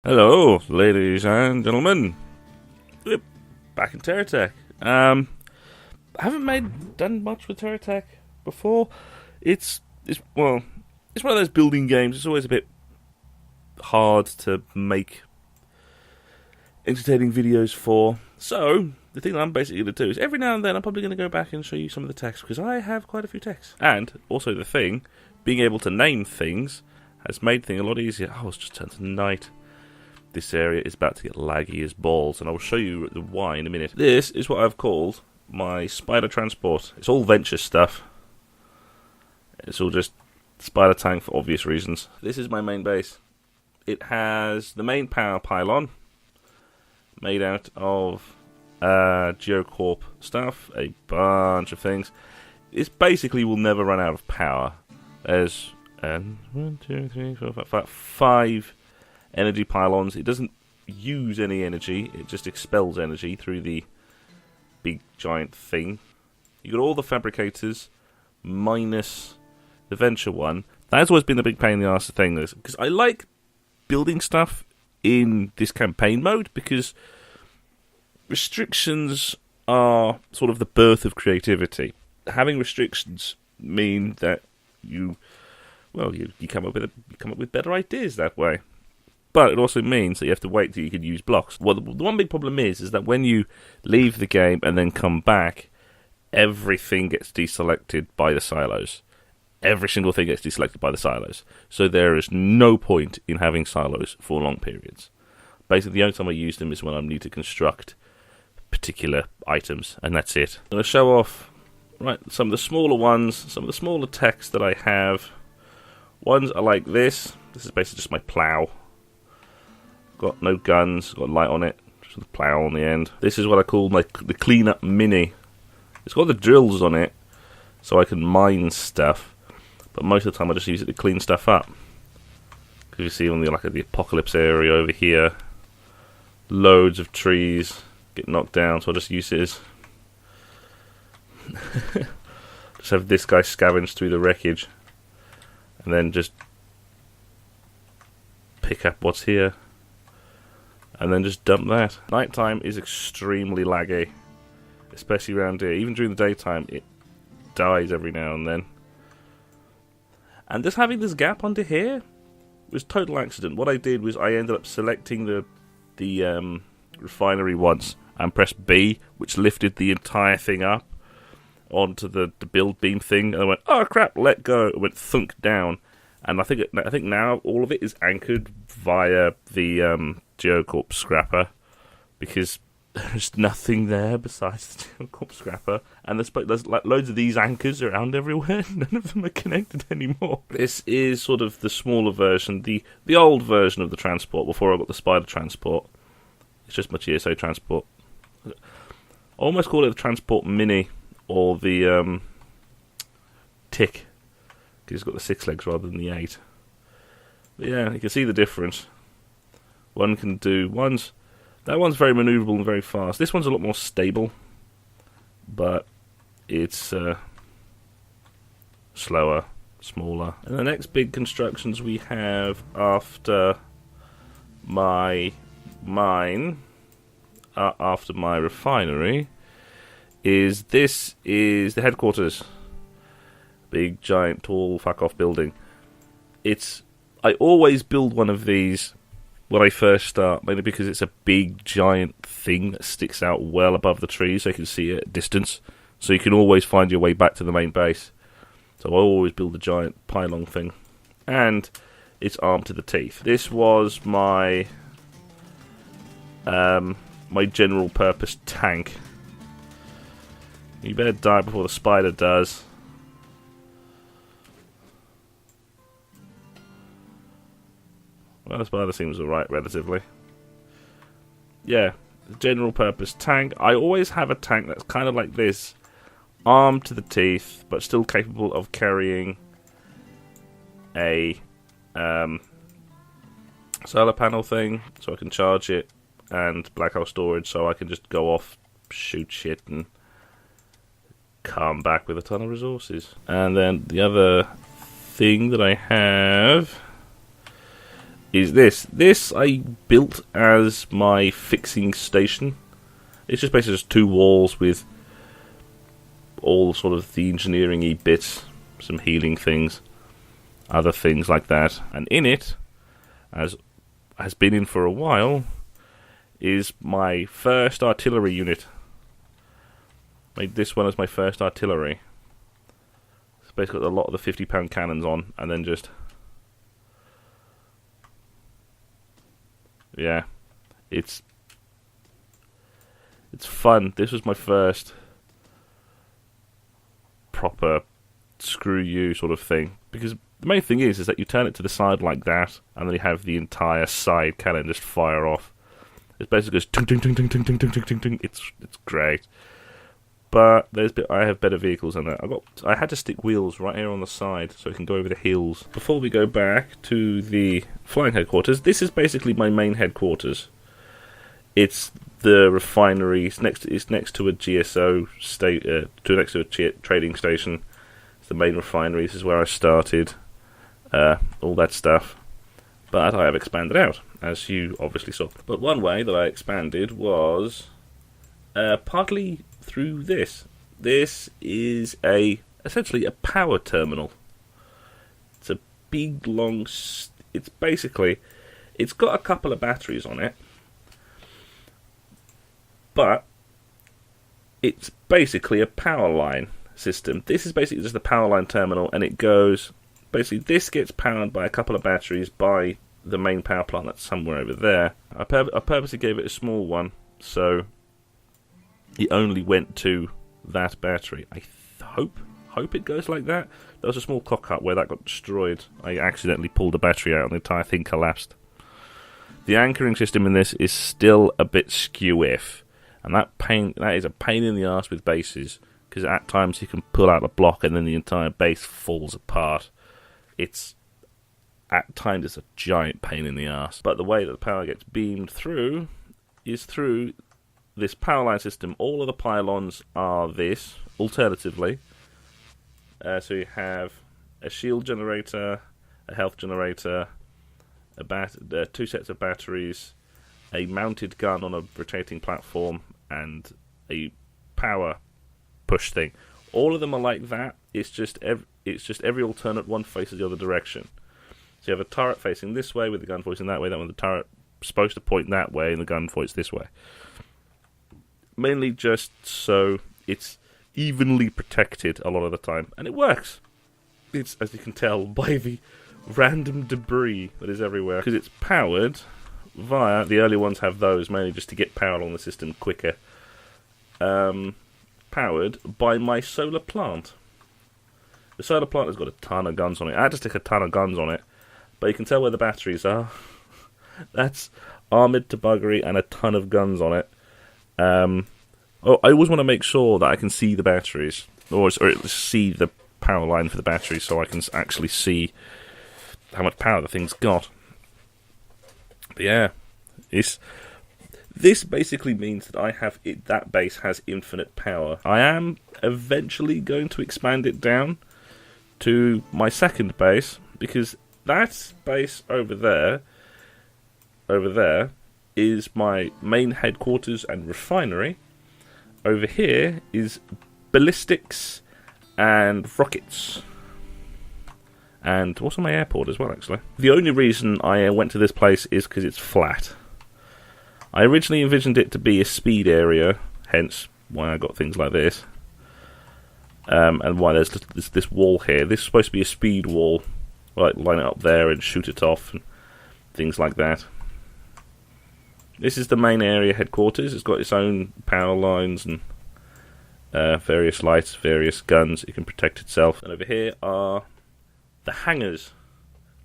Hello, ladies and gentlemen. We're back in TerraTech. I haven't done much with TerraTech before. It's one of those building games. It's always a bit hard to make entertaining videos for. So the thing that I'm basically going to do is every now and then I'm probably going to go back and show you some of the text because I have quite a few texts. And also the thing, being able to name things has made things a lot easier. Oh, it's just turned to night. This area is about to get laggy as balls, and I will show you the why in a minute. This is what I've called my spider transport. It's all venture stuff. It's all just spider tank for obvious reasons. This is my main base. It has the main power pylon made out of Geocorp stuff, a bunch of things. It basically will never run out of power. There's 1, 2, 3, 4, 5 energy pylons. It doesn't use any energy, it just expels energy through the big giant thing. You got all the fabricators minus the venture one. That's always been the big pain in the arse thing, because I like building stuff in this campaign mode because restrictions are sort of the birth of creativity. Having restrictions mean that you come up with better ideas that way. But it also means that you have to wait till you can use blocks. Well, the one big problem is that when you leave the game and then come back, everything gets deselected by the silos. Every single thing gets deselected by the silos. So there is no point in having silos for long periods. Basically, the only time I use them is when I need to construct particular items, and that's it. I'm going to show off some of the smaller ones, some of the smaller techs that I have. Ones are like this. This is basically just my plow. Got no guns, got a light on it, just a plow on the end. This is what I call the cleanup mini. It's got the drills on it, so I can mine stuff, but most of the time I just use it to clean stuff up. Because you see on the apocalypse area over here, loads of trees get knocked down, so I just use it as just have this guy scavenge through the wreckage, and then just pick up what's here. And then just dump that. Nighttime is extremely laggy, especially around here. Even during the daytime, it dies every now and then. And just having this gap under here was total accident. What I did was I ended up selecting the refinery once and pressed B, which lifted the entire thing up onto the build beam thing. And I went, oh crap, let go. It went thunk down. And I think now all of it is anchored via the Geocorp scrapper, because there's nothing there besides the Geocorp scrapper, and there's loads of these anchors around everywhere. None of them are connected anymore. This is sort of the smaller version, the old version of the transport before I got the spider transport. It's just my GSO transport. I almost call it the transport mini or the tick. It's got the 6 legs rather than the 8. But yeah, you can see the difference. That one's very maneuverable and very fast. This one's a lot more stable, but it's slower, smaller. And the next big constructions we have after my mine, after my refinery, is the headquarters. Big, giant, tall, fuck-off building. I always build one of these when I first start, mainly because it's a big, giant thing that sticks out well above the trees, so you can see it at distance. So you can always find your way back to the main base. So I always build a giant pylon thing. And it's armed to the teeth. This was my my general-purpose tank. You better die before the spider does. Well, the spider seems alright, relatively. Yeah, general purpose tank. I always have a tank that's kind of like this, armed to the teeth, but still capable of carrying a solar panel thing, so I can charge it, and black hole storage, so I can just go off, shoot shit, and come back with a ton of resources. And then the other thing that I have is this. This I built as my fixing station. It's just basically just 2 walls with all sort of the engineering-y bits, some healing things, other things like that. And in it, as has been in for a while, is my first artillery unit. Made this one as my first artillery. It's basically got a lot of the 50-pound cannons on, and then just... yeah, it's fun. This was my first proper screw you sort of thing, because the main thing is that you turn it to the side like that, and then you have the entire side cannon just fire off. It basically goes ting ting ting ting ting ting ting ting ting ting. It's great, but I have better vehicles than that. I had to stick wheels right here on the side so it can go over the hills. Before we go back to the flying headquarters, this is basically my main headquarters. It's the refinery. It's next to a GSO next to a trading station. It's the main refinery. This is where I started. All that stuff. But I have expanded out, as you obviously saw. But one way that I expanded was partly through this. This is essentially a power terminal. It's a big, long... it's got a couple of batteries on it, but it's basically a power line system. This is basically just a power line terminal, and it goes... basically, this gets powered by a couple of batteries by the main power plant that's somewhere over there. I purposely gave it a small one, so it only went to that battery. I hope it goes like that. There was a small cock-up where that got destroyed. I accidentally pulled the battery out and the entire thing collapsed. The anchoring system in this is still a bit skew-if, and that is a pain in the arse with bases, because at times you can pull out a block and then the entire base falls apart. At times it's a giant pain in the arse. But the way that the power gets beamed through is through this power line system. All of the pylons are this, alternatively. So you have a shield generator, a health generator, 2 sets of batteries, a mounted gun on a rotating platform, and a power push thing. All of them are like that. It's just every alternate one faces the other direction. So you have a turret facing this way with the gun facing that way. That one, the turret supposed to point that way, and the gun points this way. Mainly just so it's evenly protected a lot of the time, and it works. It's, as you can tell by the random debris that is everywhere, because it's powered via... the early ones have those mainly just to get power on the system quicker. Powered by my solar plant. The solar plant has got a ton of guns on it. I had to stick a ton of guns on it, but you can tell where the batteries are. That's armoured to buggery and a ton of guns on it. I always want to make sure that I can see the batteries, or at least see the power line for the batteries, so I can actually see how much power the thing's got. But yeah, this basically means that that base has infinite power. I am eventually going to expand it down to my second base, because that base over there is my main headquarters and refinery. Over here is ballistics and rockets. And also my airport as well, actually. The only reason I went to this place is because it's flat. I originally envisioned it to be a speed area, hence why I got things like this. And why there's this wall here. This is supposed to be a speed wall. Like, line it up there and shoot it off and things like that. This is the main area headquarters. It's got its own power lines and various lights, various guns. It can protect itself. And over here are the hangars.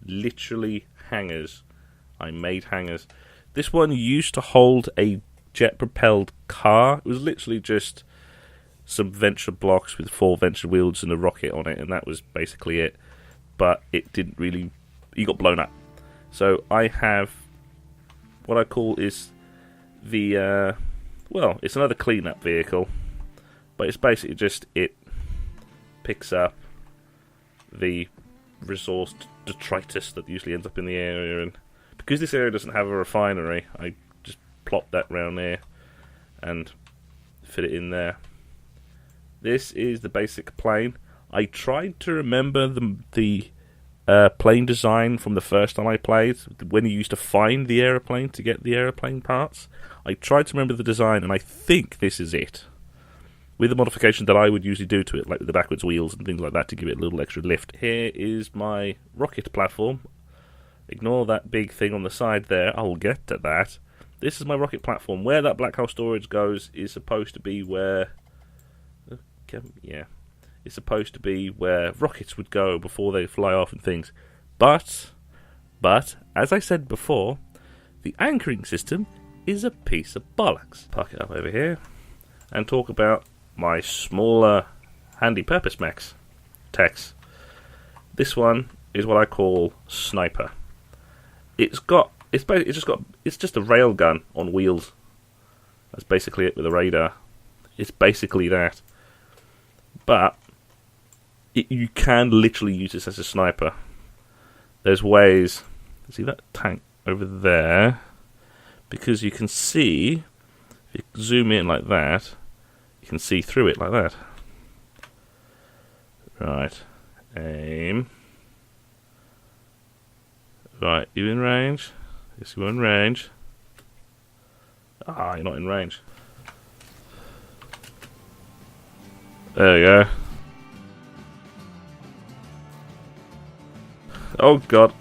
Literally hangars. I made hangars. This one used to hold a jet-propelled car. It was literally just some venture blocks with 4 venture wheels and a rocket on it, and that was basically it. But it didn't really... it got blown up. So I have what I call is the... well, it's another clean-up vehicle, but it's basically just it picks up the resource detritus that usually ends up in the area and Because this area doesn't have a refinery, I just plop that round there and fit it in there. This is the basic plane. I tried to remember the plane design from the first time I played, when you used to find the aeroplane to get the aeroplane parts. I tried to remember the design, and I think this is it, with the modification that I would usually do to it, like the backwards wheels and things like that, to give it a little extra lift. Here is my rocket platform. Ignore that big thing on the side there, I'll get to that. This is my rocket platform. Where that black hole storage goes is supposed to be where... it's supposed to be where rockets would go before they fly off and things. But, as I said before, the anchoring system is a piece of bollocks. Park it up over here and talk about my smaller handy purpose mechs. Techs. This one is what I call Sniper. It's just a railgun on wheels. That's basically it with a radar. It's basically that. But you can literally use this as a sniper. There's ways. See that tank over there? Because you can see, if you zoom in like that, you can see through it like that. Right. Aim. Right, you in range? Yes, you're in range. Ah, you're not in range. There we go. Oh god,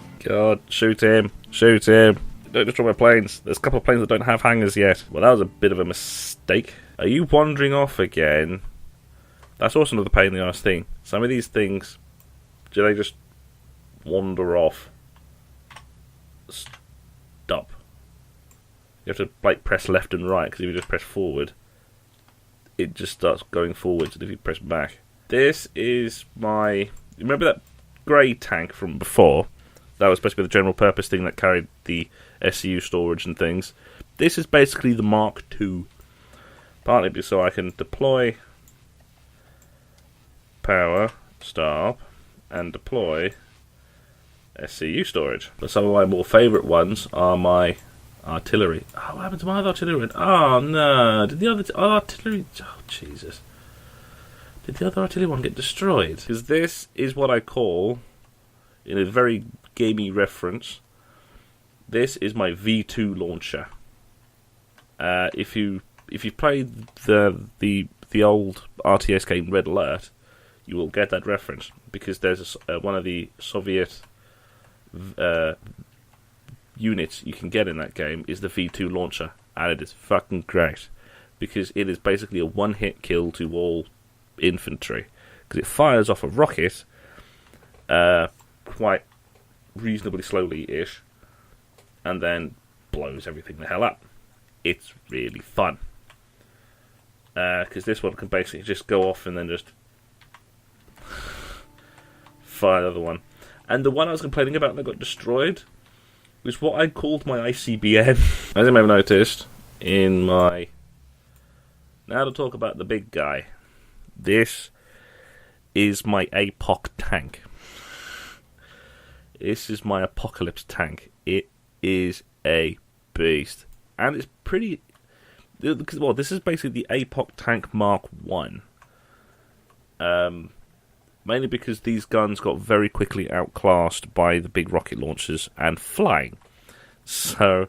shoot him, Don't destroy my planes. There's a couple of planes that don't have hangars yet. Well, that was a bit of a mistake. Are you wandering off again? That's also another pain in the arse thing. Some of these things, do they just wander off? Stop. You have to like press left and right, because if you just press forward, it just starts going forwards, and if you press back. This is my... Remember that grey tank from before? That was supposed to be the general purpose thing that carried the SCU storage and things. This is basically the Mark II. Partly so I can deploy power, stop, and deploy SCU storage. But some of my more favourite ones are my artillery. Oh, what happened to my other artillery? Oh no! Did the other artillery... Oh Jesus! Did the other artillery one get destroyed? Because this is what I call, in a very gamey reference, this is my V2 launcher. If you played the old RTS game Red Alert, you will get that reference, because there's one of the Soviet units you can get in that game is the V2 launcher, and it is fucking great, because it is basically a one-hit kill to all infantry, because it fires off a rocket quite reasonably slowly-ish, and then blows everything the hell up. It's really fun, because this one can basically just go off and then just fire another one. And the one I was complaining about that got destroyed was what I called my ICBM. As you may have noticed, in my... Now to talk about the big guy. This is my APOC tank. This is my Apocalypse tank. It is a beast. And it's pretty... Well, this is basically the APOC tank Mark 1. Mainly because these guns got very quickly outclassed by the big rocket launchers and flying. So,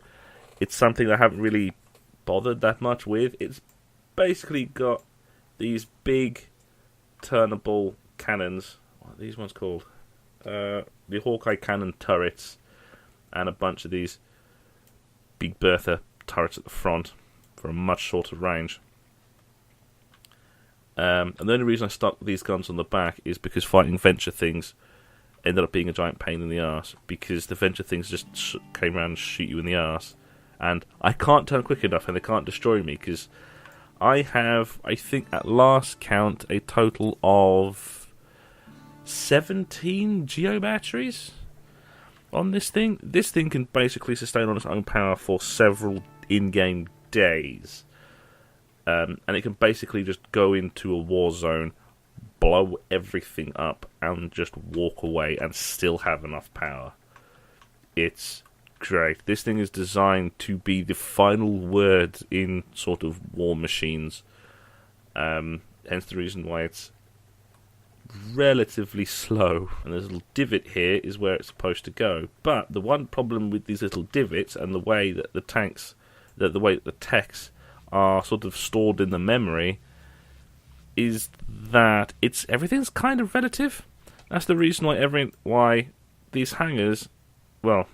it's something I haven't really bothered that much with. It's basically got these big turnable cannons. What are these ones called? The Hawkeye cannon turrets. And a bunch of these Big Bertha turrets at the front for a much shorter range. And the only reason I stuck these guns on the back is because fighting Venture things ended up being a giant pain in the arse, because the Venture things just came around and shoot you in the arse, and I can't turn quick enough and they can't destroy me, because I have, I think at last count, a total of 17 Geo batteries on this thing. This thing can basically sustain on its own power for several in-game days. And it can basically just go into a war zone, blow everything up, and just walk away and still have enough power. It's great. This thing is designed to be the final word in sort of war machines. Hence the reason why it's relatively slow. And there's a little divot here is where it's supposed to go. But the one problem with these little divots and the way that the tanks, the way that the techs are sort of stored in the memory, is that everything's kind of relative. That's the reason why these hangars, well,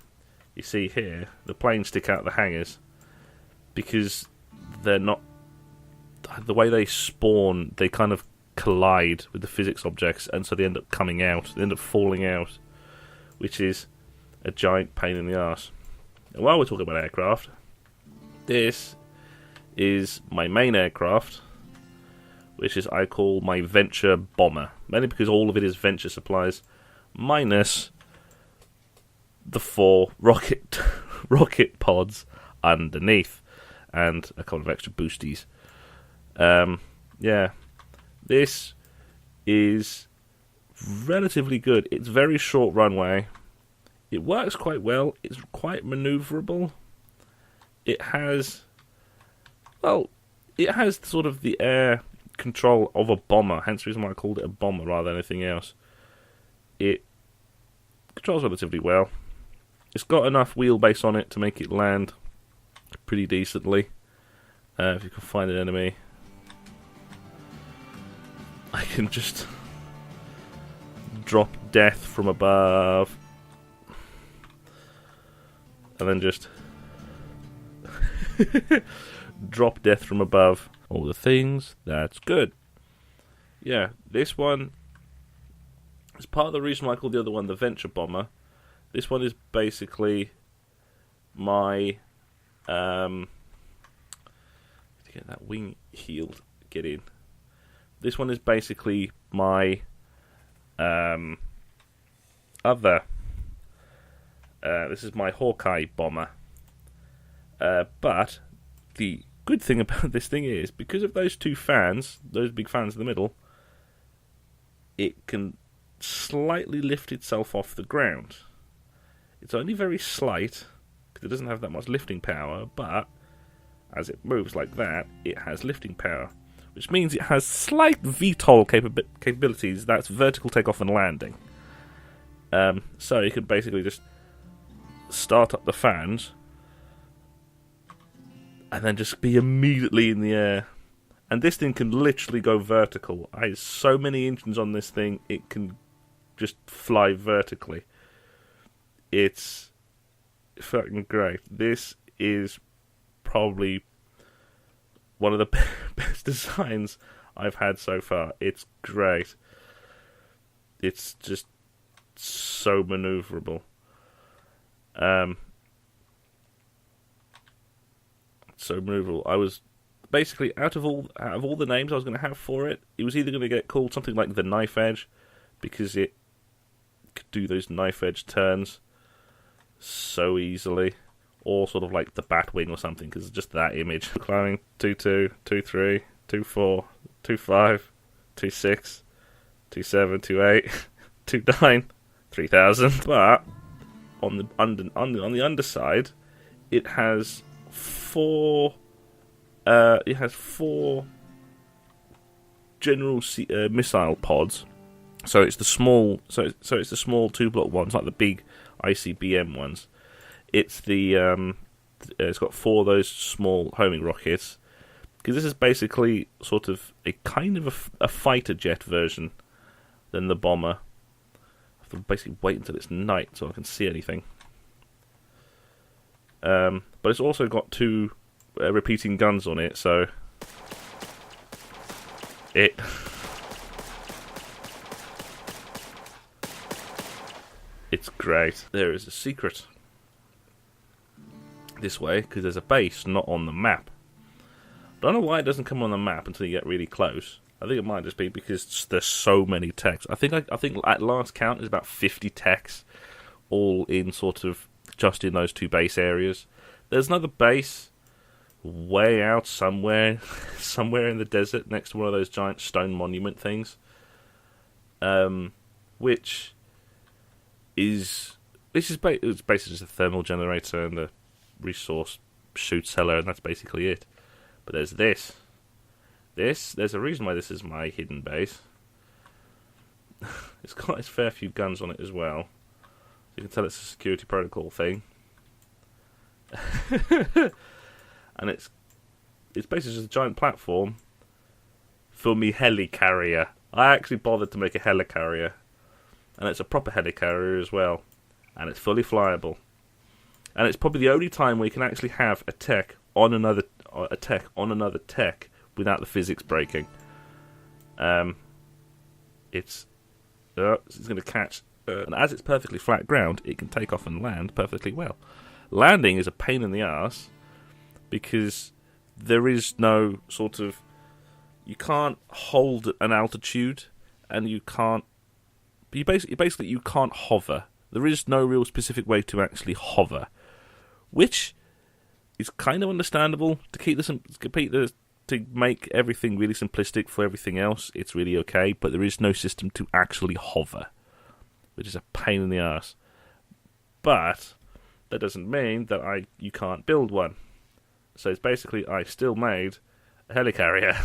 you see here, the planes stick out the hangars, because they're not, the way they spawn, they kind of collide with the physics objects, and so they end up coming out, they end up falling out, which is a giant pain in the arse. And while we're talking about aircraft, this is my main aircraft, which is I call my Venture Bomber, mainly because all of it is Venture supplies, minus the 4 rocket pods underneath, and a couple of extra boosties. Yeah, this is relatively good. It's very short runway. It works quite well. It's quite maneuverable. It has sort of the air control of a bomber, hence the reason why I called it a bomber rather than anything else. It controls relatively well. It's got enough wheelbase on it to make it land pretty decently. If you can find an enemy, I can just drop death from above and then just drop death from above. All the things, that's good. Yeah, this one is part of the reason why I call the other one the Venture Bomber. This one is basically my to get that wing healed, get in. This one is basically my other. This is my Hawkeye Bomber. But the good thing about this thing is, because of those two fans, those big fans in the middle, it can slightly lift itself off the ground. It's only very slight, because it doesn't have that much lifting power, but as it moves like that, it has lifting power, which means it has slight VTOL capabilities. That's vertical takeoff and landing. So you could basically just start up the fans and then just be immediately in the air. And this thing can literally go vertical. I have so many engines on this thing, it can just fly vertically. It's fucking great. This is probably one of the best designs I've had so far. It's great. It's just so maneuverable. So maneuverable. I was basically out of all the names I was going to have for it, it was either going to get called something like the Knife Edge, because it could do those knife edge turns so easily, or sort of like the Batwing or something, because it's just that image. Climbing 2.2, 2.3, 2.4, 2.5, 2.6, 2.7, 2.8, 2.9, 3,000. But on the underside, it has four general missile pods. So it's the small, it's the small 2-block ones, like the big ICBM ones. It's the it's got 4 of those small homing rockets, because this is basically sort of a kind of a fighter jet version than the bomber. I have to basically wait until it's night so I can see anything. But it's also got 2 repeating guns on it, so it's great. There is a secret this way, because there's a base not on the map. Don't know why it doesn't come on the map until you get really close. I think it might just be because there's so many techs. I think at last count there's about 50 techs, all in sort of just in those 2 base areas. There's another base way out somewhere in the desert next to one of those giant stone monument things, which is It's basically just a thermal generator and a resource chute cellar, and that's basically it. But there's this. There's a reason why this is my hidden base. It's got a fair few guns on it as well. You can tell it's a security protocol thing. And it's basically just a giant platform for me Helicarrier. I actually bothered to make a Helicarrier. And it's a proper Helicarrier as well. And it's fully flyable. And it's probably the only time where you can actually have a tech on another tech without the physics breaking. It's going to catch, and as it's perfectly flat ground, it can take off and land perfectly well. Landing is a pain in the arse because there is no sort of, you can't hold an altitude, and you can't. You basically you can't hover. There is no real specific way to actually hover, which is kind of understandable to make everything really simplistic for everything else. It's really okay, but there is no system to actually hover, which is a pain in the ass. But that doesn't mean that you can't build one. So it's basically I still made a Helicarrier.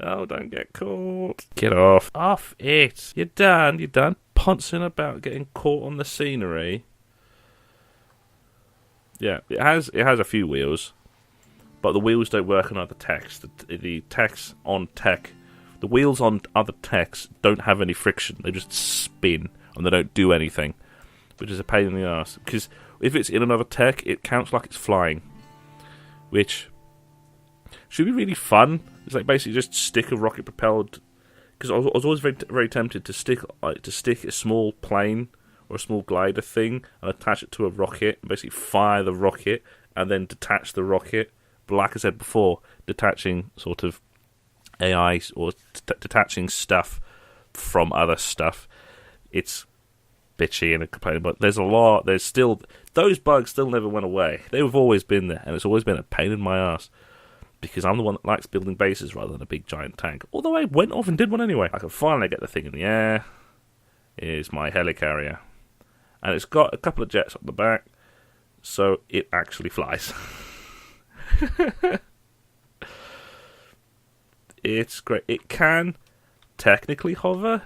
Oh, don't get caught. Get off. Off it. You're done. Pouncing about getting caught on the scenery. Yeah, it has a few wheels, but the wheels don't work on other techs. The techs on tech, the wheels on other techs don't have any friction. They just spin and they don't do anything, which is a pain in the ass. Because if it's in another tech, it counts like it's flying, which should be really fun. It's like basically just stick a rocket propelled. Because I was always very, very tempted to stick a small plane or a small glider thing and attach it to a rocket and basically fire the rocket and then detach the rocket. But like I said before, detaching sort of AI or detaching stuff from other stuff, it's bitchy and complaining. But there's still, those bugs still never went away. They've always been there, and it's always been a pain in my ass. Because I'm the one that likes building bases rather than a big giant tank. Although I went off and did one anyway. I can finally get the thing in the air. Here's my Helicarrier. And it's got a couple of jets on the back, so it actually flies. It's great. It can technically hover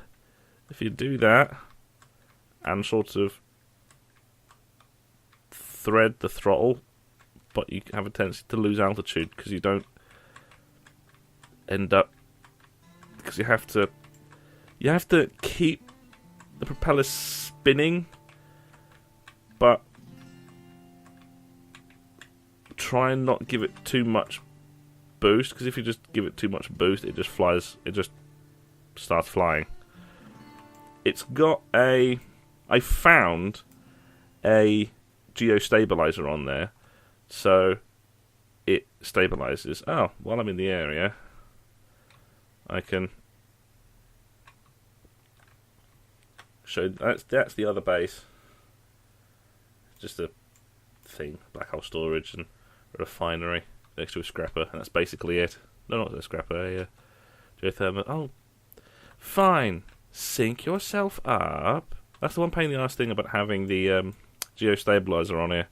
if you do that and sort of thread the throttle, but you have a tendency to lose altitude because you don't end up, because you have to keep the propeller spinning, but try and not give it too much boost, because if you just give it too much boost, it just starts flying. It's got I found a geostabilizer on there. So it stabilizes. Oh, while I'm in the area, I can show. That's the other base. Just a thing, black hole storage and a refinery next to a scrapper, and that's basically it. No, not a scrapper, a geothermal. Oh, fine. Sync yourself up. That's the one pain in the ass thing about having the geostabilizer on here.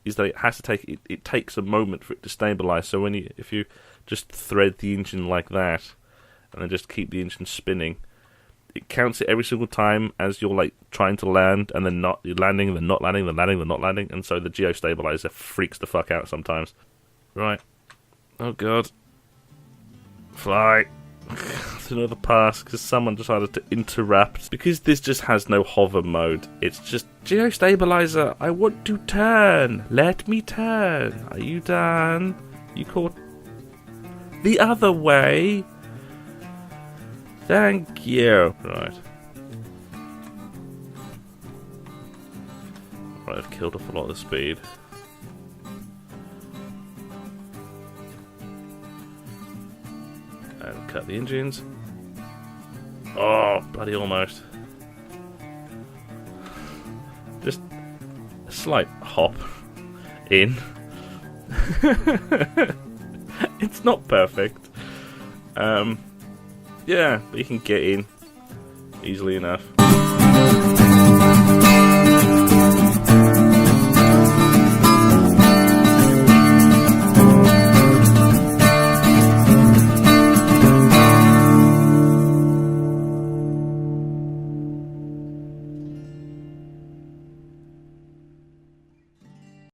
Is that it has to take it takes a moment for it to stabilize. So if you just thread the engine like that and then just keep the engine spinning, it counts it every single time as you're like trying to land and then you're landing, then not landing, then landing, then not landing, and so the geostabilizer freaks the fuck out sometimes. Right. Oh god. Fly. Another pass because someone decided to interrupt. Because this just has no hover mode. It's just geostabilizer. I want to turn. Let me turn. Are you done? You caught the other way. Thank you. Right. Right, I've killed off a lot of the speed. And cut the engines. Oh, bloody almost. Just a slight hop in. It's not perfect. Yeah, but you can get in easily enough.